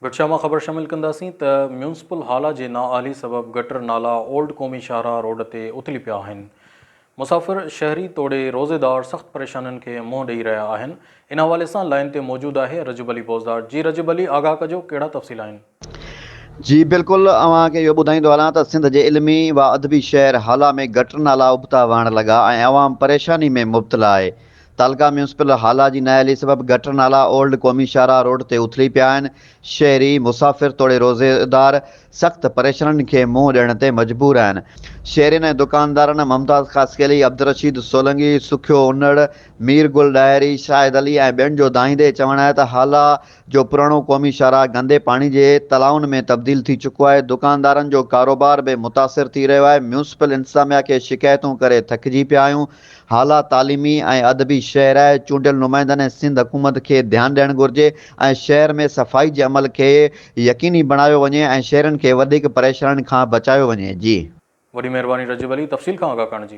गॾशामा ख़बर शामिल कंदासीं त म्यूनसिपल हाला जे नाअहली सबब गटर नाला ओल्ड क़ौमी शाहराह रोड ते उथली पिया आहिनि। मुसाफ़िर शहरी तोड़े रोज़ेदार सख़्त परेशानियुनि खे मुंहुं ॾेई रहिया आहिनि। इन हवाले सां लाइन ते मौजूदु आहे रजब अली पोज़दार। जी रजब अली, आगाह कजो, कहिड़ा तफ़सील आहिनि? जी बिल्कुल, अव्हांखे इहो ॿुधाईंदो हलां त सिंध जे इल्मी व अदबी शहर हाला में गटर नाला उबता वहण लॻा ऐं अवाम परेशानी में मुब्तला आहे। तालका म्यूनसिपल हाला जी नाअहली सबब गटर नाला ओल्ड क़ौमी शाहराह रोड ते उथली पिया आहिनि। शहरी मुसाफ़िर तोड़े रोज़ेदार सख़्त परेशानियुनि खे मुंहुं ॾियण ते मजबूर आहिनि। शहरियुनि ऐं दुकानदारनि मुमताज़ ख़ासकेली, अब्दुल रशीद सोलंगी, सुखियो उन्नड़, मीर गुल डायरी, शाहिद अली ऐं ॿियनि जो दाहींदे चवणु आहे त हाला जो पुराणो क़ौमी शाहराह गंदे पाणी जे तलाउनि में तब्दील थी चुको आहे। दुकानदारनि जो कारोबार बि मुतासिर थी रहियो आहे। म्यूनसिपल इंतज़ामिया खे शिकायतूं करे थकिजी पिया आहियूं। हाला तालीमी ऐं अदबी शहर आहे। चूंडियल नुमाइंदनि ऐं सिंध हुकूमत खे ध्यानु ॾियणु घुरिजे ऐं शहर में सफ़ाई जे अमल खे यकीनी बणायो वञे ऐं शहरनि खे वधीक परेशानियुनि खां बचायो वञे। जी वॾी महिरबानी रजब अली, तफ़सील खां आगाह करण जी।